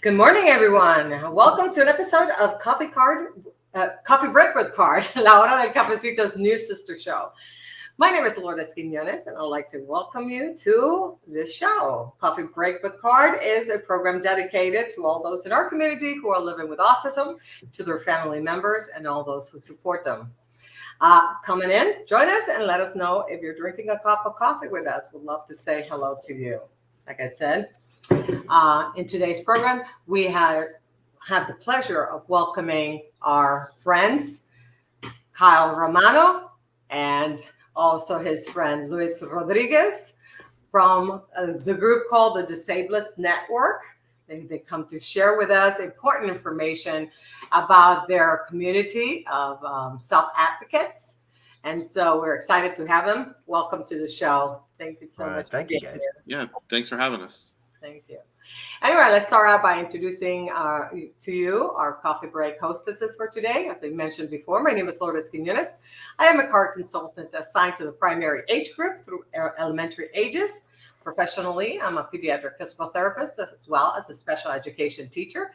Good morning, everyone. Welcome to an episode of Coffee Break with Card, La Hora del Cafecito's new sister show. My name is Lourdes Quiñones, and I'd like to welcome you to this show. Coffee Break with Card is a program dedicated to all those in our community who are living with autism, to their family members, and all those who support them. Coming in, join us and let us know if you're drinking a cup of coffee with us. We'd love to say hello to you. Like I said, in today's program, we have the pleasure of welcoming our friends, Kyle Romano, and also his friend Luis Rodriguez from the group called the Disabilities Network. They come to share with us important information about their community of self-advocates. And so we're excited to have them. Welcome to the show. Thank you so much. Thank you, guys. Yeah, thanks for having us. Thank you. Anyway, let's start out by introducing to you our coffee break hostesses for today. As I mentioned before, my name is Lourdes Quiñones. I am a card consultant assigned to the primary age group through elementary ages. Professionally, I'm a pediatric physical therapist as well as a special education teacher.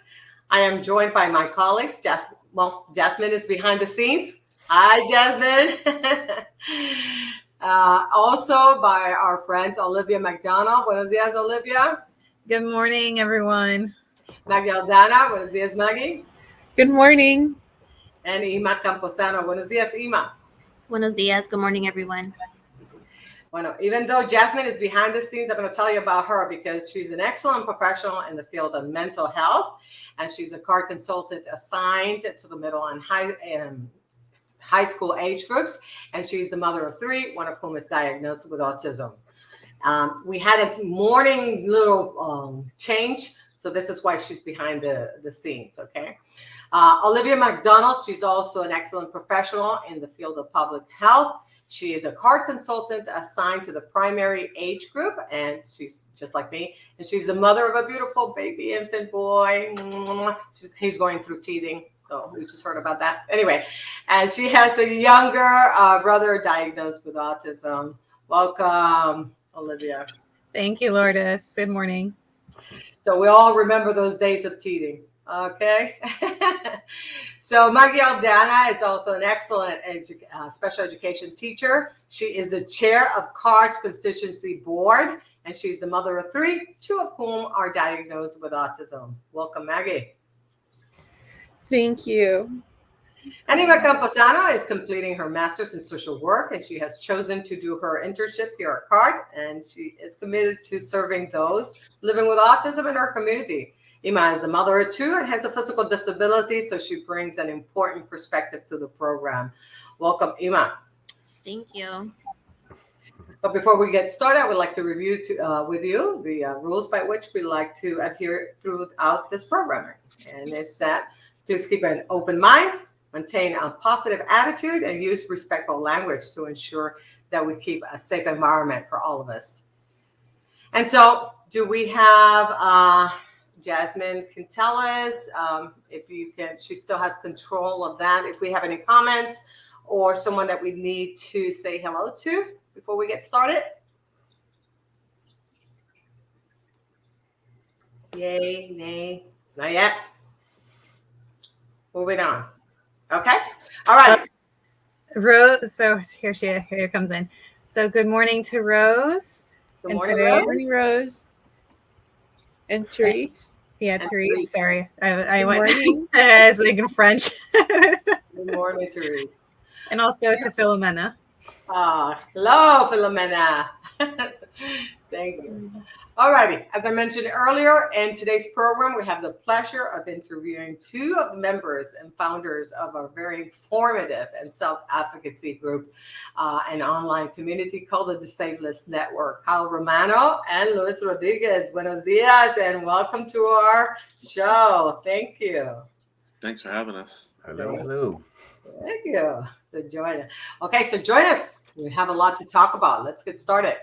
I am joined by my colleagues. Jasmine is behind the scenes. Hi, Jasmine. Also by our friends, Olivia Mcdonald. Buenos dias, Olivia. Good morning, everyone. Maggie Aldana. Buenos dias, Maggie. Good morning. And Ima Camposano. Buenos dias, Ima. Buenos dias. Good morning, everyone. Bueno, even though Jasmine is behind the scenes, I'm going to tell you about her because she's an excellent professional in the field of mental health, and she's a card consultant assigned to the middle and high school age groups, and she's the mother of 3, one of whom is diagnosed with autism. We had a morning little change, so this is why she's behind the scenes, okay? Olivia Mcdonald, she's also an excellent professional in the field of public health. She is a card consultant assigned to the primary age group, and she's just like me, and she's the mother of a beautiful baby infant boy. He's going through teething. So we just heard about that. Anyway, and she has a younger brother diagnosed with autism. Welcome, Olivia. Thank you, Lourdes. Good morning. So we all remember those days of teething. Okay. So Maggie Aldana is also an excellent special education teacher. She is the chair of CARD's Constituency Board, and she's the mother of 3, 2 of whom are diagnosed with autism. Welcome, Maggie. Thank you. Anima Camposano is completing her master's in social work, and she has chosen to do her internship here at CARD, and she is committed to serving those living with autism in our community. Ima is the mother of 2 and has a physical disability, so she brings an important perspective to the program. Welcome, Ima. Thank you. But before we get started, I would like to review with you the rules by which we like to adhere throughout this programming. And it's that please keep an open mind, maintain a positive attitude, and use respectful language to ensure that we keep a safe environment for all of us. And so, do we have Jasmine can tell us if you can, she still has control of that. If we have any comments or someone that we need to say hello to before we get started. Yay, nay, not yet. Moving on. Okay. All right. Rose. So here comes in. So good morning to Rose. Good morning, Rose. Good morning, Rose. And Therese. Yeah, And Therese. Therese. Sorry, I Good went morning. as like in French. Good morning, Therese. And also to Philomena. Hello, Philomena. Thank you. All righty. As I mentioned earlier, in today's program, we have the pleasure of interviewing 2 of the members and founders of a very informative and self-advocacy group, an online community called the Disabilities Network. Kyle Romano and Luis Rodriguez. Buenos dias and welcome to our show. Thank you. Thanks for having us. Hello. Thank you for joining. Okay, so join us. We have a lot to talk about. Let's get started.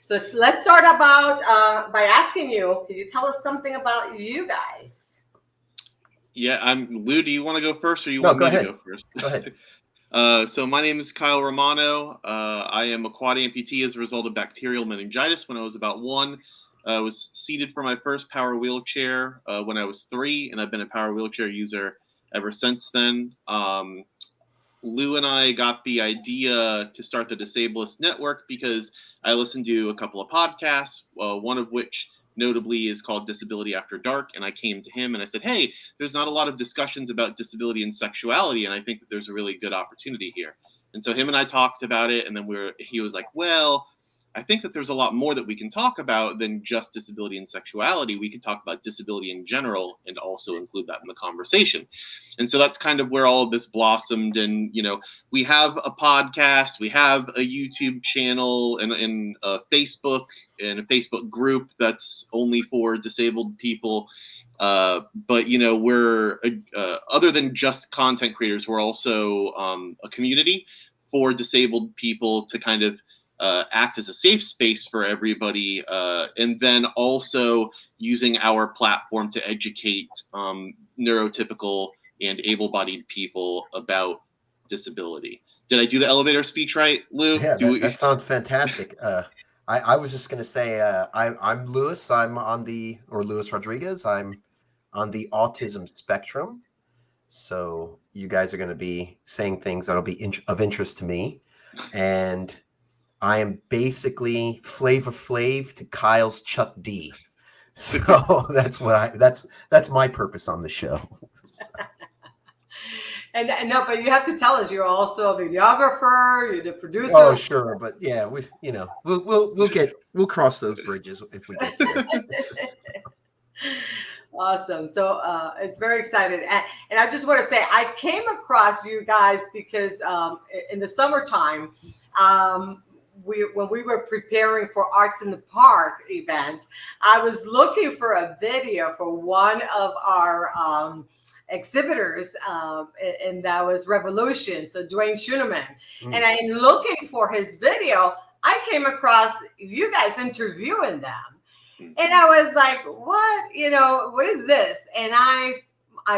So let's start by asking you, can you tell us something about you guys? Yeah, Lou, do you want to go first or you No, want go me ahead. to go first? Go ahead. So my name is Kyle Romano. I am a quad amputee as a result of bacterial meningitis when I was about 1. was seated for my first power wheelchair when I was 3, and I've been a power wheelchair user ever since then. Lou and I got the idea to start the Disabilist Network because I listened to a couple of podcasts, one of which notably is called Disability After Dark, and I came to him and I said, hey, there's not a lot of discussions about disability and sexuality, and I think that there's a really good opportunity here. And so him and I talked about it, and then he was like, well, I think that there's a lot more that we can talk about than just disability and sexuality. We can talk about disability in general and also include that in the conversation. And so that's kind of where all of this blossomed. And, we have a podcast, we have a YouTube channel and a Facebook group that's only for disabled people. But, we're, other than just content creators, we're also a community for disabled people to kind of act as a safe space for everybody, and then also using our platform to educate neurotypical and able-bodied people about disability. Did I do the elevator speech right, Lou? Yeah, that sounds fantastic. I was just going to say, I'm Luis. Luis Rodriguez. I'm on the autism spectrum. So you guys are going to be saying things that'll be of interest to me. And I am basically Flavor Flav to Kyle's Chuck D. So that's my ppurpose on the show. So. And no, but you have to tell us you're also a videographer, you're the producer. Oh, sure, but yeah, we'll cross those bridges if we get there. Awesome. So it's very exciting. And I just want to say I came across you guys because in the summertime, when we were preparing for Arts in the Park event, I was looking for a video for one of our exhibitors, and that was Revolution. So Dwayne Schuneman. And I'm looking for his video. I came across you guys interviewing them. And I was like, what is this? And I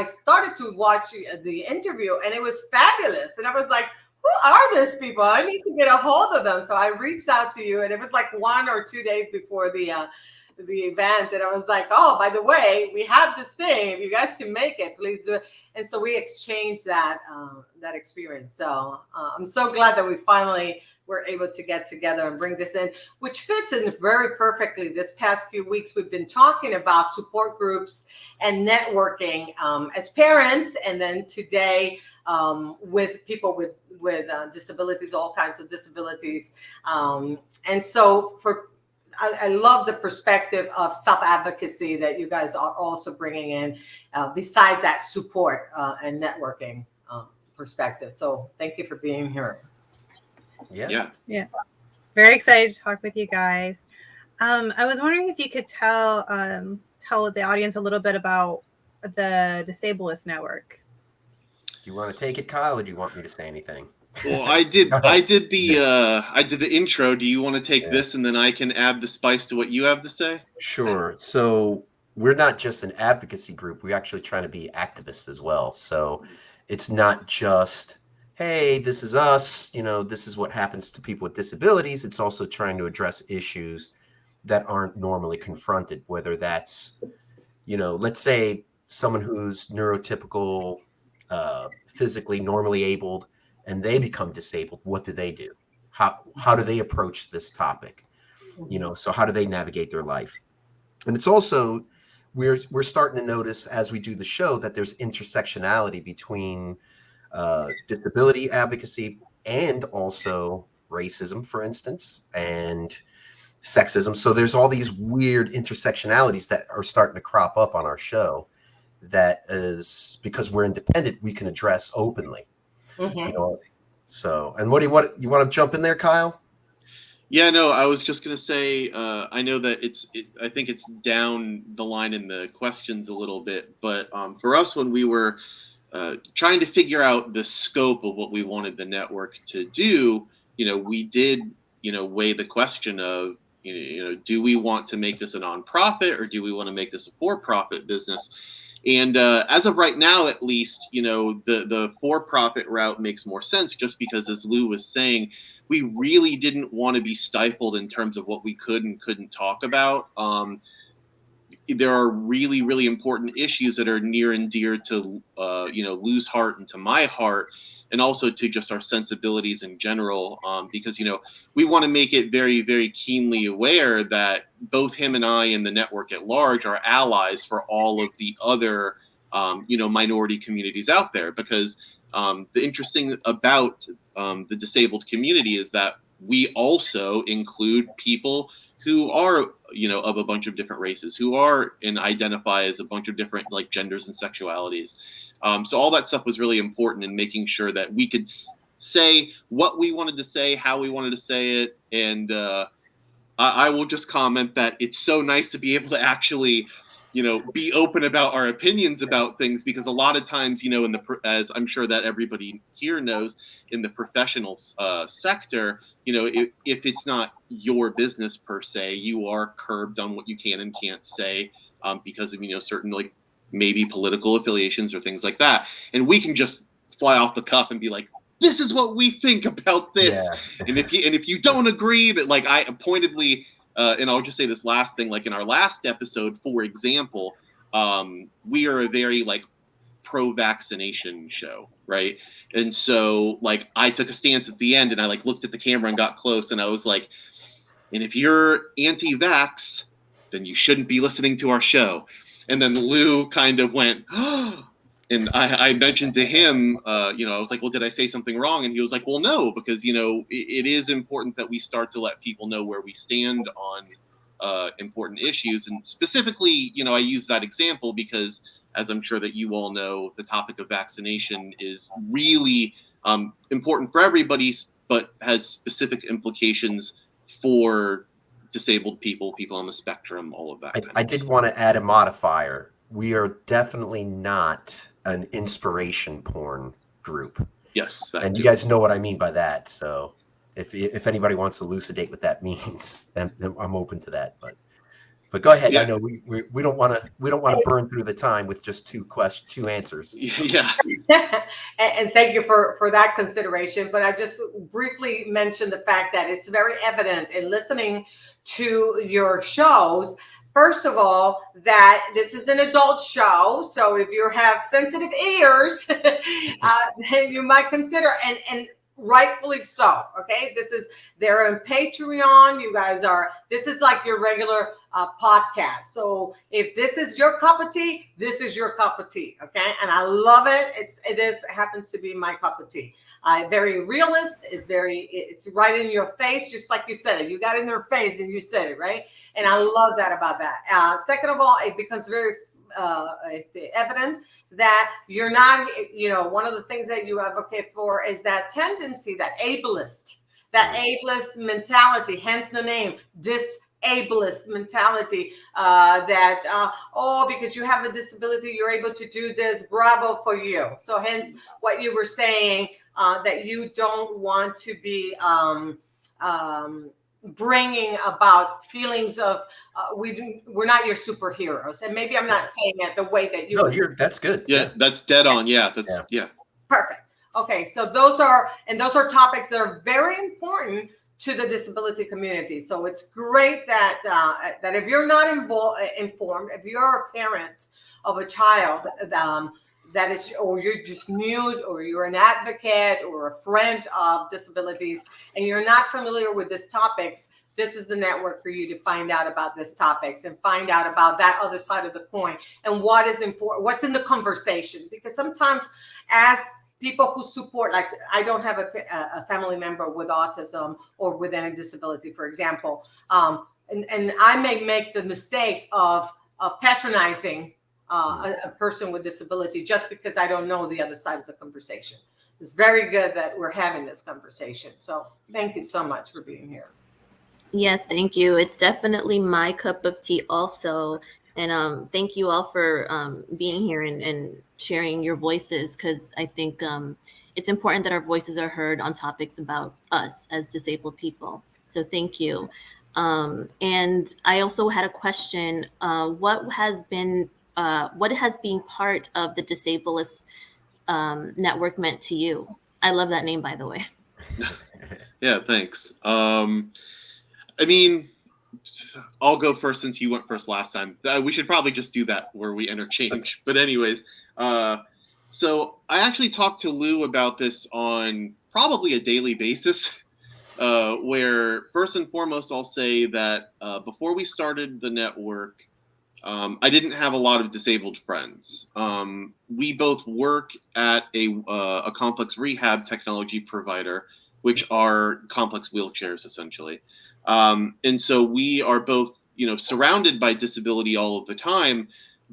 started to watch the interview, and it was fabulous. And I was like, who are these people? I need to get a hold of them. So I reached out to you, and it was like 1 or 2 days before the event. And I was like, oh, by the way, we have this thing. If you guys can make it, please do it. And so we exchanged that experience. So I'm so glad that we finally were able to get together and bring this in, which fits in very perfectly. This past few weeks, we've been talking about support groups and networking as parents, and then today with people with disabilities, all kinds of disabilities. And so I love the perspective of self-advocacy that you guys are also bringing in, besides that support and networking perspective. So thank you for being here. Yeah. Very excited to talk with you guys. I was wondering if you could tell the audience a little bit about the Disabilist Network. Do you want to take it, Kyle, or do you want me to say anything? Well, I did the intro. Do you want to take this, and then I can add the spice to what you have to say? Sure. So we're not just an advocacy group. We're actually trying to be activists as well. So it's not just, hey, this is us, this is what happens to people with disabilities. It's also trying to address issues that aren't normally confronted, whether that's, let's say someone who's neurotypical, physically normally abled, and they become disabled. What do they do? How do they approach this topic? So how do they navigate their life? And it's also, we're starting to notice as we do the show that there's intersectionality between disability advocacy and also racism, for instance, and sexism. So there's all these weird intersectionalities that are starting to crop up on our show that is, because we're independent, we can address openly. So, and what you want to jump in there, Kyle? Yeah, no, I was just going to say, I know that I think it's down the line in the questions a little bit, but for us, when we were trying to figure out the scope of what we wanted the network to do, we did, weigh the question of, do we want to make this a nonprofit or do we want to make this a for-profit business? And as of right now, at least, the for-profit route makes more sense, just because, as Lou was saying, we really didn't want to be stifled in terms of what we could and couldn't talk about. There are really, really important issues that are near and dear to, Lou's heart and to my heart, and also to just our sensibilities in general, because, we want to make it very, very keenly aware that both him and I and the network at large are allies for all of the other, minority communities out there. Because the interesting about the disabled community is that we also include people who are, of a bunch of different races, who are and identify as a bunch of different like genders and sexualities. So all that stuff was really important in making sure that we could say what we wanted to say, how we wanted to say it. And I will just comment that it's so nice to be able to actually, be open about our opinions about things, because a lot of times, as I'm sure that everybody here knows, in the professional sector, if it's not your business per se, you are curbed on what you can and can't say because of, certain like maybe political affiliations or things like that. And we can just fly off the cuff and be like, this is what we think about this. Yeah. And if you don't agree, that like I pointedly, and I'll just say this last thing, like in our last episode, for example, we are a very like pro-vaccination show, right? And so like I took a stance at the end, and I like looked at the camera and got close, and I was like, and if you're anti-vax, then you shouldn't be listening to our show. And then Lou kind of went, oh. And I mentioned to him, I was like, well, did I say something wrong? And he was like, well, no, because, it is important that we start to let people know where we stand on important issues. And specifically, I use that example because, as I'm sure that you all know, the topic of vaccination is really important for everybody, but has specific implications for disabled people, people on the spectrum, all of that. I did want to add a modifier. We are definitely not an inspiration porn group. Yes. And you guys know what I mean by that. So if anybody wants to elucidate what that means, then I'm open to that. But go ahead. Yeah. I know we don't want to burn through the time with just two answers. Yeah. And thank you for that consideration. But I just briefly mentioned the fact that it's very evident in listening to your shows, first of all, that this is an adult show. So if you have sensitive ears, then you might consider, and rightfully so. Okay. They're on Patreon. You guys this is like your regular podcast. So if this is your cup of tea, this is your cup of tea. Okay. And I love it. It happens to be my cup of tea. Very realist. It's right in your face. Just like you said it, you got in their face and you said it, right? And I love that about that. Second of all, it becomes very evident that you're not, one of the things that you advocate for is that tendency, that ableist mentality, hence the name, ableist mentality, because you have a disability, you're able to do this, bravo for you. So hence what you were saying, that you don't want to be bringing about feelings of we're not your superheroes. And maybe I'm not saying it the way that you that's good. Yeah, that's dead on. Yeah, perfect. Okay, so those are topics that are very important to the disability community. So it's great that that if you're not informed, if you're a parent of a child that is, or you're just new, or you're an advocate or a friend of disabilities, and you're not familiar with these topics, this is the network for you to find out about these topics and find out about that other side of the coin and what is important, what's in the conversation. Because sometimes as people who support, like I don't have a family member with autism or with any disability, for example, and I may make the mistake of patronizing a person with disability just because I don't know the other side of the conversation. It's very good that we're having this conversation. So thank you so much for being here. Yes, thank you. It's definitely my cup of tea also. And thank you all for being here and sharing your voices, because I think it's important that our voices are heard on topics about us as disabled people. So thank you. And I also had a question. What has been what has being part of the disabilities network meant to you? I love that name, by the way. Yeah, thanks. I mean, I'll go first since you went first last time. We should probably just do that where we interchange. But anyways, so I actually talked to Lou about this on probably a daily basis, where first and foremost, I'll say that before we started the network, I didn't have a lot of disabled friends. We both work at a complex rehab technology provider, which are complex wheelchairs essentially. And so we are both, surrounded by disability all of the time,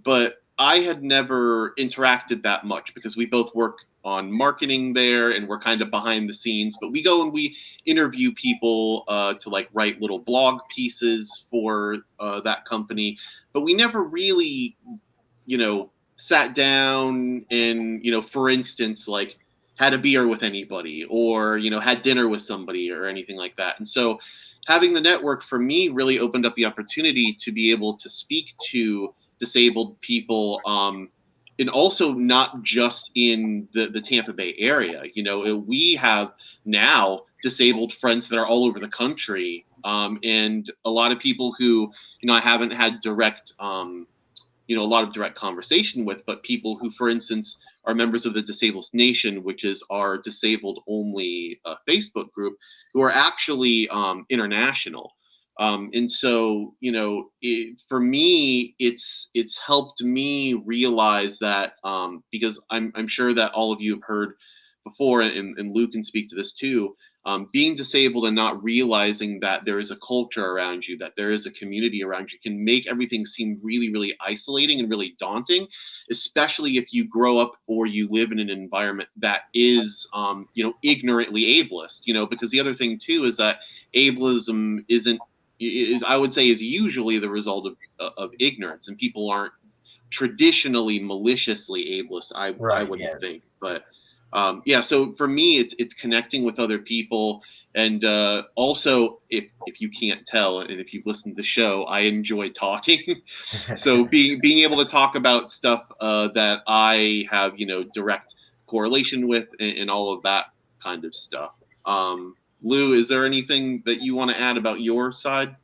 but I had never interacted that much because we both work on marketing there and we're kind of behind the scenes, but we go and we interview people to like write little blog pieces for that company, but we never really, sat down and, for instance, like had a beer with anybody or, had dinner with somebody or anything like that. And so having the network for me really opened up the opportunity to be able to speak to disabled people, and also not just in the Tampa Bay area. We have now disabled friends that are all over the country, and a lot of people who I haven't had direct a lot of direct conversation with, but people who, for instance, are members of the Disabled Nation, which is our disabled only Facebook group, who are actually international. And so, for me, it's helped me realize that, because I'm sure that all of you have heard before, and Lou can speak to this too, being disabled and not realizing that there is a culture around you, that there is a community around you, can make everything seem really, really isolating and really daunting, especially if you grow up or you live in an environment that is, ignorantly ableist, because the other thing too is that ableism I would say is usually the result of ignorance, and people aren't traditionally maliciously ableist, I wouldn't think, but so for me, it's connecting with other people, and also if you can't tell, and if you've listened to the show, I enjoy talking. So being able to talk about stuff that I have direct correlation with, and all of that kind of stuff. Lou, is there anything that you want to add about your side?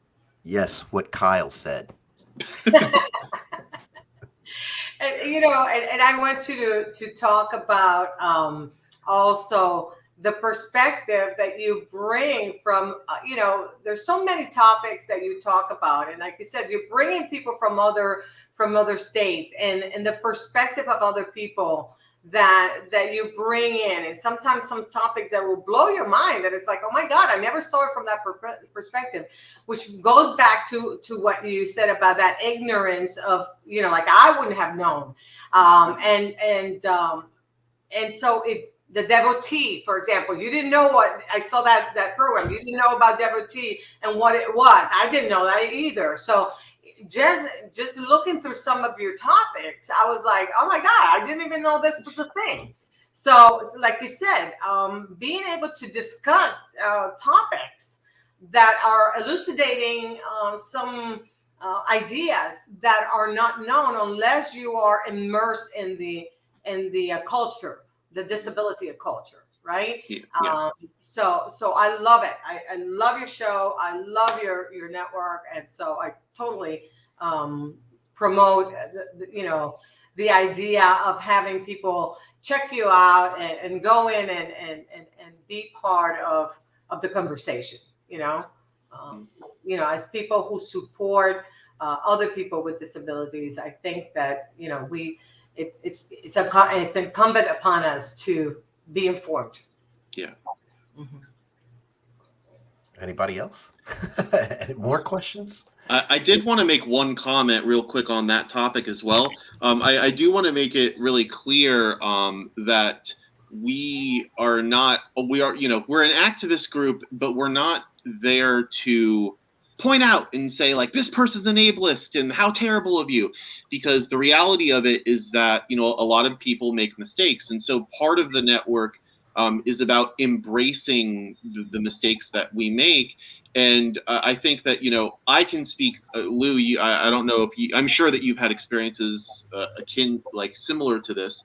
Yes, what Kyle said. And I want you to talk about also the perspective that you bring from, there's so many topics that you talk about. And like you said, you're bringing people from other states and the perspective of other people that you bring in. And sometimes some topics that will blow your mind, that it's like, oh my God, I never saw it from that perspective, which goes back to what you said about that ignorance of, like I wouldn't have known. And so if the devotee, for example, you didn't know what, I saw that program, you didn't know about devotee and what it was. I didn't know that either. So just looking through some of your topics, I was like, oh my God, I didn't even know this was a thing. So like you said, being able to discuss topics that are elucidating some ideas that are not known unless you are immersed in the culture, the disability of culture, right? Yeah. So I love it. I love your show. I love your network, and so I totally promote the idea of having people check you out and go in and be part of the conversation. As people who support other people with disabilities, I think that it's incumbent upon us to be informed. Yeah. Mm-hmm. Anybody else? More questions? I did want to make one comment real quick on that topic as well. I do want to make it really clear that we're an activist group, but we're not there to point out and say like, this person's an ableist and how terrible of you, because the reality of it is that, a lot of people make mistakes. And so part of the network is about embracing the mistakes that we make. And I think that, I can speak, Lou, I don't know if I'm sure that you've had experiences akin, like similar to this,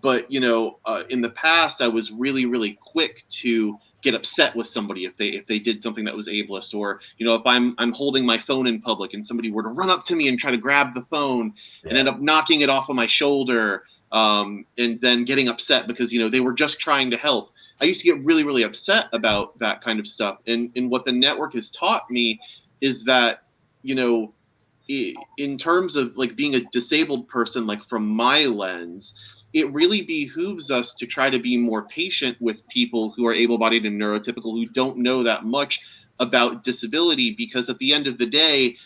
but, in the past, I was really, really quick to get upset with somebody if they did something that was ableist, or, if I'm holding my phone in public and somebody were to run up to me and try to grab the phone and end up knocking it off of my shoulder, and then getting upset because, they were just trying to help. I used to get really, really upset about that kind of stuff. And what the network has taught me is that, in terms of like being a disabled person, like from my lens, it really behooves us to try to be more patient with people who are able-bodied and neurotypical who don't know that much about disability, because at the end of the day,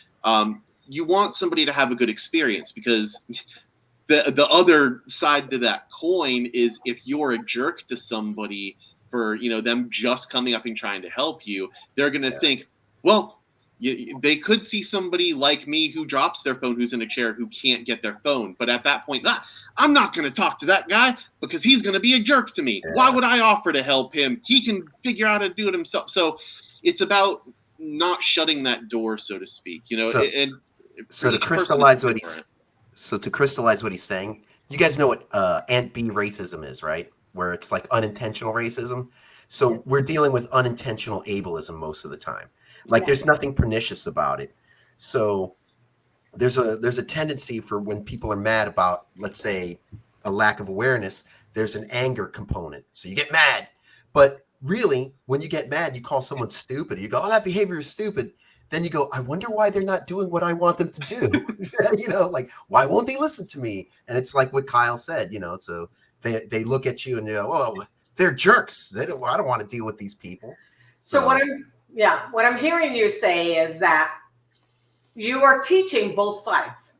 you want somebody to have a good experience, because the other side to that coin is if you're a jerk to somebody for, them just coming up and trying to help you, they're going to think, well, they could see somebody like me who drops their phone, who's in a chair, who can't get their phone. But at that point, I'm not going to talk to that guy because he's going to be a jerk to me. Why would I offer to help him? He can figure out how to do it himself. So it's about not shutting that door, so to speak. So to crystallize what he's saying, you guys know what Ant B racism is, right? Where it's like unintentional racism. So we're dealing with unintentional ableism most of the time. Like there's nothing pernicious about it. So there's a tendency for when people are mad about, let's say, a lack of awareness, there's an anger component. So you get mad. But really, when you get mad, you call someone stupid. You go, oh, that behavior is stupid. Then you go, I wonder why they're not doing what I want them to do. Like, why won't they listen to me? And it's like what Kyle said, so they look at you and you go, oh, they're jerks. I don't want to deal with these people. So what I'm hearing you say is that you are teaching both sides.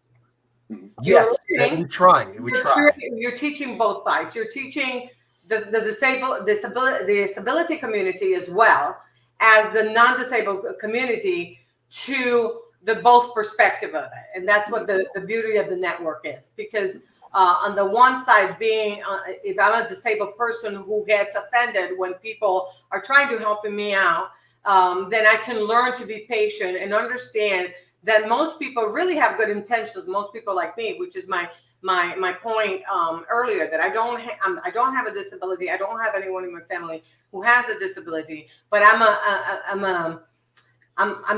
Yes, we're trying. You're teaching both sides. You're teaching the disability community as well as the non-disabled community to the both perspective of it. And that's what the beauty of the network is. Because on the one side being, if I'm a disabled person who gets offended when people are trying to help me out, then I can learn to be patient and understand that most people really have good intentions. Most people like me, which is my point earlier, that I don't have a disability. I don't have anyone in my family who has a disability, but I'm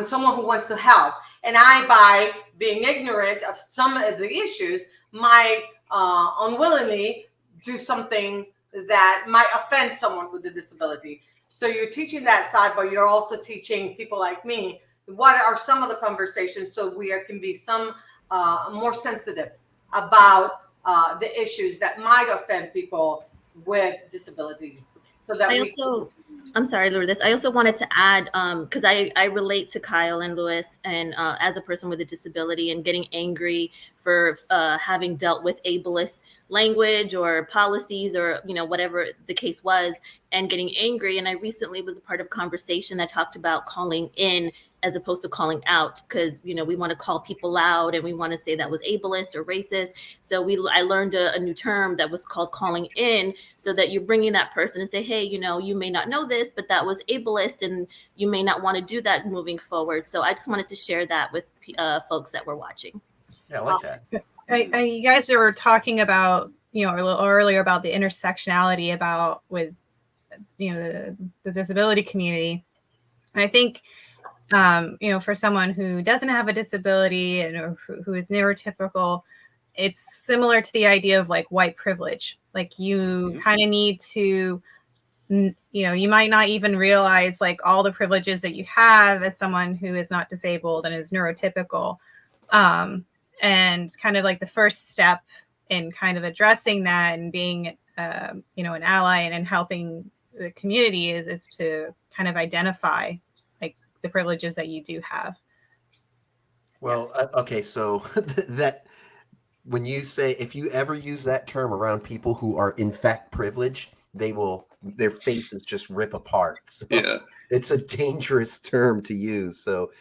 someone who wants to help. And by being ignorant of some of the issues, might unwillingly do something that might offend someone with a disability. So you're teaching that side, but you're also teaching people like me what are some of the conversations so we can be some more sensitive about the issues that might offend people with disabilities. So that I'm sorry, Lourdes. I also wanted to add, because I relate to Kyle and Luis, and as a person with a disability and getting angry for having dealt with ableist language or policies or, whatever the case was, and getting angry. And I recently was a part of a conversation that talked about calling in as opposed to calling out, because, we want to call people out and we want to say that was ableist or racist. So I learned a new term that was called calling in, so that you're bringing that person and say, hey, you may not know this, but that was ableist and you may not want to do that moving forward. So I just wanted to share that with folks that were watching. Yeah, I like that. You guys were talking about, a little earlier about the intersectionality with, the disability community. And I think, for someone who doesn't have a disability or who is neurotypical, it's similar to the idea of like white privilege. Like you kind of need to, you might not even realize like all the privileges that you have as someone who is not disabled and is neurotypical. And kind of like the first step in kind of addressing that and being, an ally and helping the community is to kind of identify like the privileges that you do have. Well, okay, so that when you say, if you ever use that term around people who are in fact privileged, their faces just rip apart. So it's a dangerous term to use. So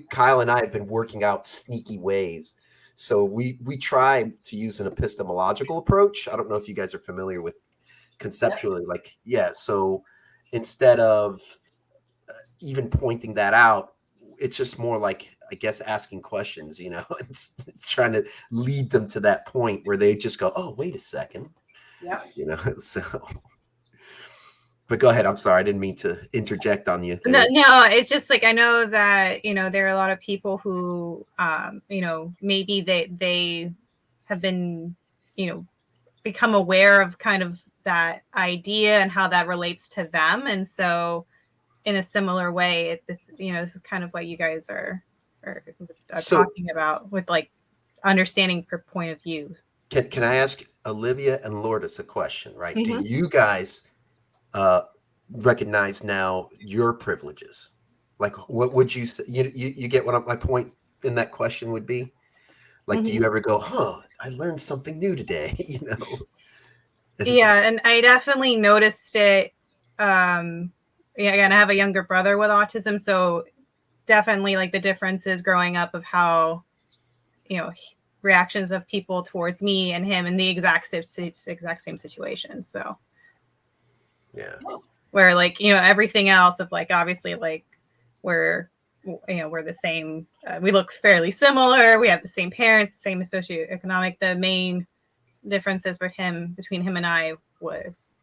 Kyle and I have been working out sneaky ways. So we try to use an epistemological approach. I don't know if you guys are familiar with conceptually, like, yeah. So instead of even pointing that out, it's just more like, I guess, asking questions, it's trying to lead them to that point where they just go, oh, wait a second. Yeah. So, but go ahead. I'm sorry. I didn't mean to interject on you. No, it's just like, I know that, there are a lot of people who, maybe they have been, become aware of kind of that idea and how that relates to them. And so in a similar way, this is kind of what you guys are talking about with like understanding per point of view. Can I ask Olivia and Lourdes a question, right? Mm-hmm. Do you guys recognize now your privileges? Like, what would you say? You get what my point in that question would be? Like, do you ever go, I learned something new today, Yeah, and I definitely noticed it. Again, I have a younger brother with autism, so definitely like the differences growing up of how, reactions of people towards me and him in the exact same situation. So yeah, where like, everything else of like, obviously like we're the same, we look fairly similar, we have the same parents, the same socioeconomic. The main differences between him and I was,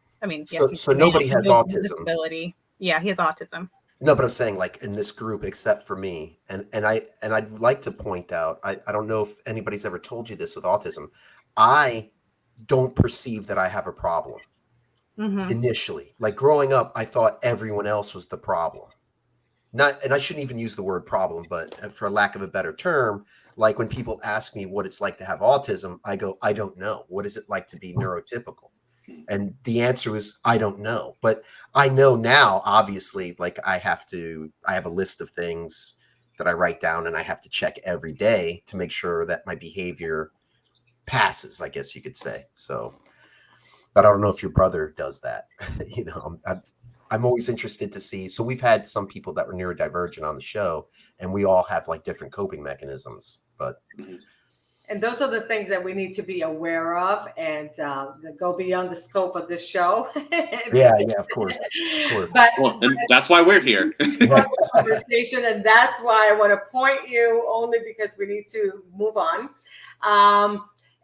so nobody has autism. Disability. Yeah, he has autism. No, but I'm saying, like, in this group, except for me, and I'd like to point out, I don't know if anybody's ever told you this with autism, I don't perceive that I have a problem. Initially. Like, growing up, I thought everyone else was the problem. And I shouldn't even use the word problem, but for lack of a better term, like when people ask me what it's like to have autism, I go, I don't know. What is it like to be neurotypical? And the answer is, I don't know. But I know now, obviously, like I have a list of things that I write down and I have to check every day to make sure that my behavior passes, I guess you could say. So, but I don't know if your brother does that. I'm always interested to see. So we've had some people that were neurodivergent on the show, and we all have like different coping mechanisms. And those are the things that we need to be aware of and go beyond the scope of this show. Yeah, of course. But and that's why we're here. Conversation, and that's why I want to point you, only because we need to move on.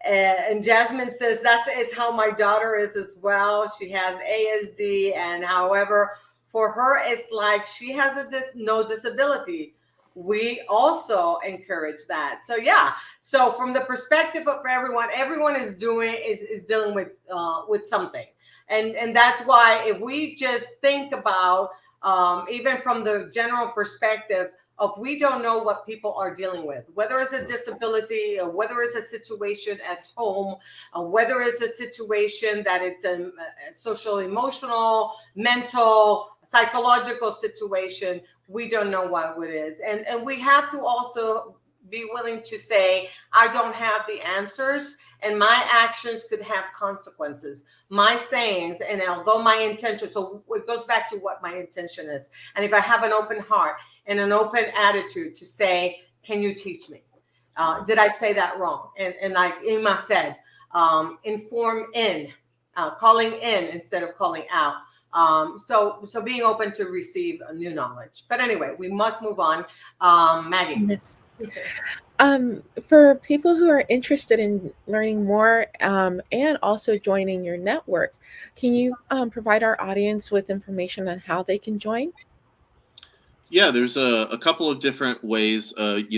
And Jasmine says it's how my daughter is as well. She has ASD, and however, for her, it's like she has no disability. We also encourage that. So yeah. So from the perspective of everyone is dealing with something, and that's why if we just think about even from the general perspective of, we don't know what people are dealing with, whether it's a disability or whether it's a situation at home, or whether it's a situation that it's a social, emotional, mental, psychological situation. We don't know what it is. And we have to also be willing to say, I don't have the answers, and my actions could have consequences. My sayings, and although my intention, so it goes back to what my intention is. And if I have an open heart and an open attitude to say, can you teach me? Did I say that wrong? And like Ima said, inform in, calling in instead of calling out. So being open to receive a new knowledge. But anyway, we must move on. Maggie. Yes. For people who are interested in learning more and also joining your network, can you provide our audience with information on how they can join? Yeah, there's a couple of different ways. We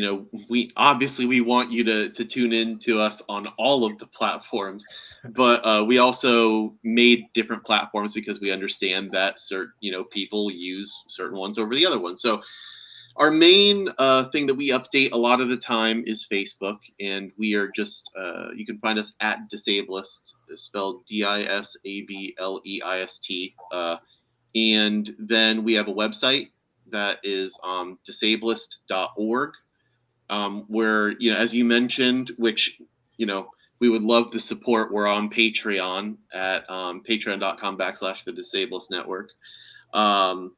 want you to tune in to us on all of the platforms, but we also made different platforms because we understand that certain people use certain ones over the other ones. So our main thing that we update a lot of the time is Facebook, and we are just you can find us at Disableist, spelled DISABLEIST, and then we have a website that is disableist.org, where, as you mentioned, which, we would love the support. We're on Patreon at patreon.com/the Disableist Network. And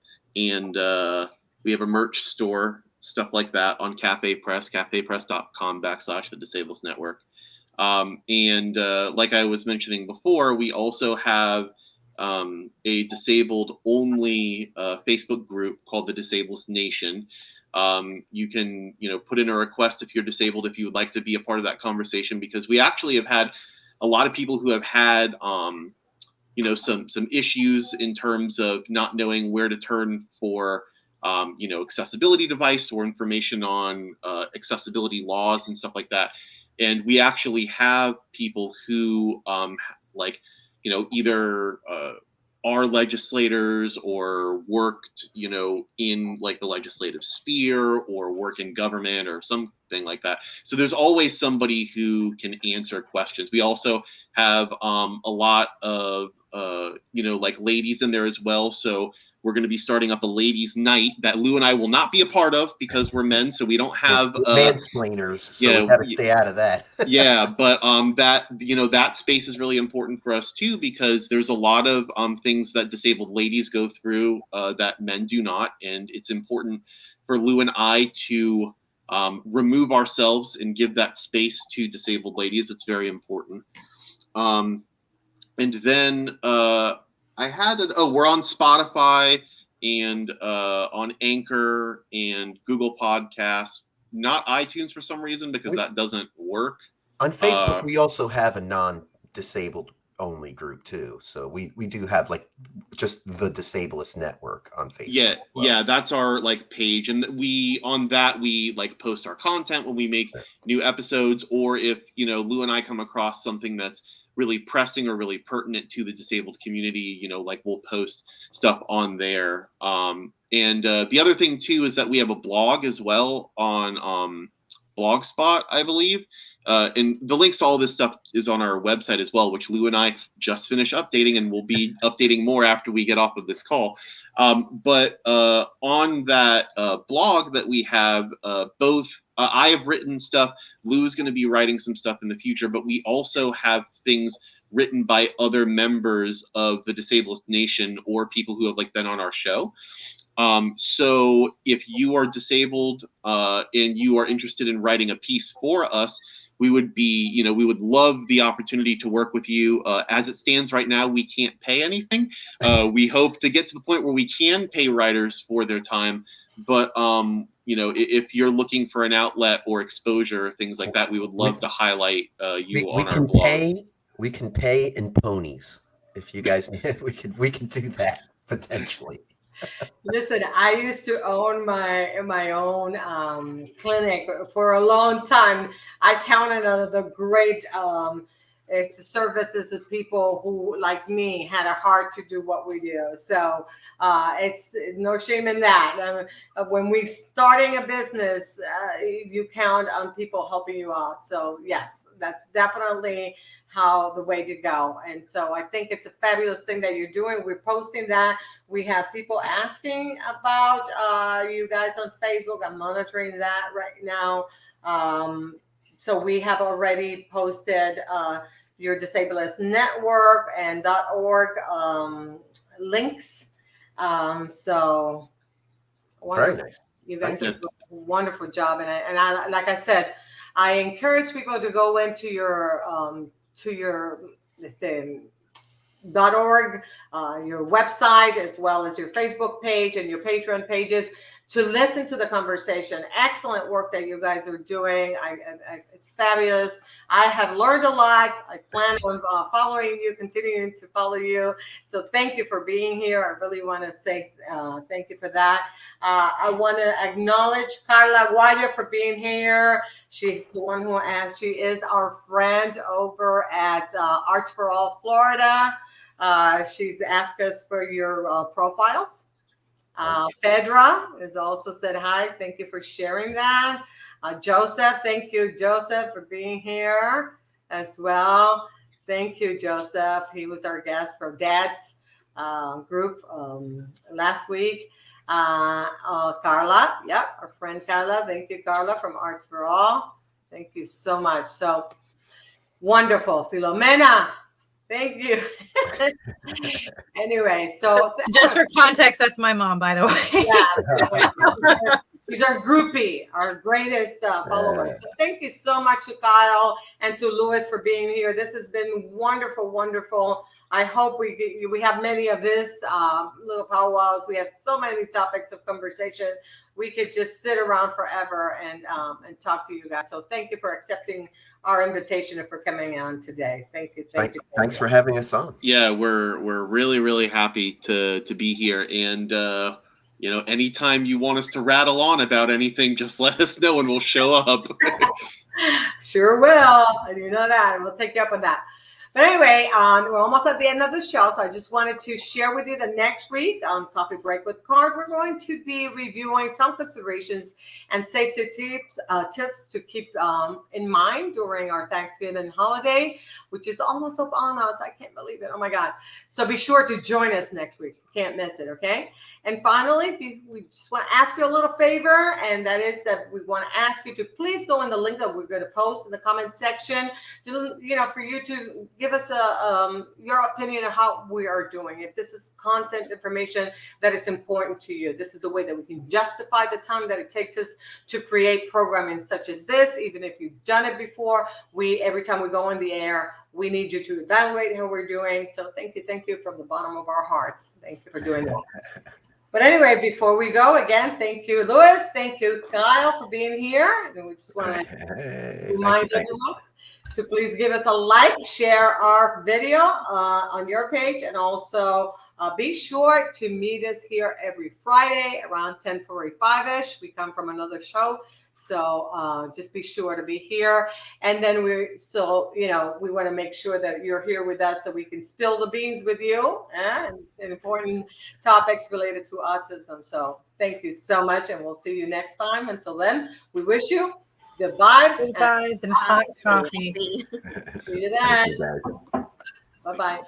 we have a merch store, stuff like that, on Cafe Press, cafepress.com/the Disableist Network. And like I was mentioning before, we also have a disabled only Facebook group called the Disabled Nation. You can, put in a request if you're disabled, if you would like to be a part of that conversation, because we actually have had a lot of people who have had, some issues in terms of not knowing where to turn for, accessibility device or information on accessibility laws and stuff like that. And we actually have people who either are legislators or worked, in like the legislative sphere or work in government or something like that. So there's always somebody who can answer questions. We also have a lot of, like ladies in there as well. So we're going to be starting up a ladies' night that Lou and I will not be a part of because we're men. So we don't have mansplainers. So we got to stay out of that. Yeah, but that space is really important for us too, because there's a lot of things that disabled ladies go through that men do not, and it's important for Lou and I to remove ourselves and give that space to disabled ladies. It's very important. And then we're on Spotify and on Anchor and Google Podcasts, not iTunes for some reason, because that doesn't work. On Facebook, we also have a non-disabled only group too. So we do have like just the Disabilist Network on Facebook. Yeah, that's our like page, and we like post our content when we make new episodes, or if Lou and I come across something that's really pressing or really pertinent to the disabled community, like we'll post stuff on there. And the other thing too is that we have a blog as well on Blogspot, I believe. And the links to all this stuff is on our website as well, which Lou and I just finished updating, and we'll be updating more after we get off of this call. But on that blog that we have, both I have written stuff, Lou's going to be writing some stuff in the future, but we also have things written by other members of the Disabled Nation or people who have like been on our show. So if you are disabled and you are interested in writing a piece for us, we would love the opportunity to work with you. As it stands right now, we can't pay anything. We hope to get to the point where we can pay writers for their time. But, if you're looking for an outlet or exposure, things like that, we would love to highlight you on our blog. We can pay in ponies. If you guys, we can do that potentially. Listen, I used to own my own clinic for a long time. I counted on the great services of people who, like me, had a heart to do what we do. So it's no shame in that. When we starting a business, you count on people helping you out. So yes, that's definitely the way to go. And so I think it's a fabulous thing that you're doing. We're posting that. We have people asking about you guys on Facebook. I'm monitoring that right now. So we have already posted your Disabilist Network and .org links. So very nice. You guys did a wonderful job. And I, like I said, I encourage people to go into your .org, your website, as well as your Facebook page and your Patreon pages, to listen to the conversation. Excellent work that you guys are doing. It's fabulous. I have learned a lot. I plan on following you, continuing to follow you. So thank you for being here. I really want to say thank you for that. I want to acknowledge Carla Guaya for being here. She's the one who asked. She is our friend over at Arts for All Florida. She's asked us for your profiles. Fedra has also said hi. Thank you for sharing that. Joseph, thank you, Joseph, for being here as well. Thank you, Joseph. He was our guest for Dad's group last week. Carla, our friend Carla. Thank you, Carla, from Arts for All. Thank you so much. So wonderful. Filomena, thank you. Anyway, so just for context, that's my mom, by the way. Yeah. She's our groupie, our greatest follower. So thank you so much to Kyle and to Luis for being here. This has been wonderful, wonderful. I hope we have many of this little powwows. We have so many topics of conversation. We could just sit around forever and talk to you guys. So thank you for accepting our invitation and for coming on today. Thank you. Thanks for having us on. Yeah, we're really, really happy to be here. And you know, anytime you want us to rattle on about anything, just let us know and we'll show up. Sure will. I do know that. We'll take you up on that. But anyway, we're almost at the end of the show, so I just wanted to share with you the next week on Coffee Break with Card. We're going to be reviewing some considerations and safety tips to keep in mind during our Thanksgiving holiday, which is almost upon us. I can't believe it. Oh, my God. So be sure to join us next week. You can't miss it, okay? And finally, we just want to ask you a little favor, and that is that we want to ask you to please go in the link that we're going to post in the comment section, for you to give us your opinion of how we are doing. If this is content information that is important to you, this is the way that we can justify the time that it takes us to create programming such as this. Even if you've done it before, every time we go on the air, we need you to evaluate how we're doing. So thank you from the bottom of our hearts. Thank you for doing that. But anyway, before we go, again, thank you, Luis. Thank you, Kyle, for being here. And we just want to remind everyone to please give us a like, share our video on your page, and also be sure to meet us here every Friday around 10:45-ish. We come from another show. So just be sure to be here. And then we want to make sure that you're here with us so we can spill the beans with you and important topics related to autism. So thank you so much, and we'll see you next time. Until then, we wish you good vibes, and hot coffee. See you then. Bye-bye.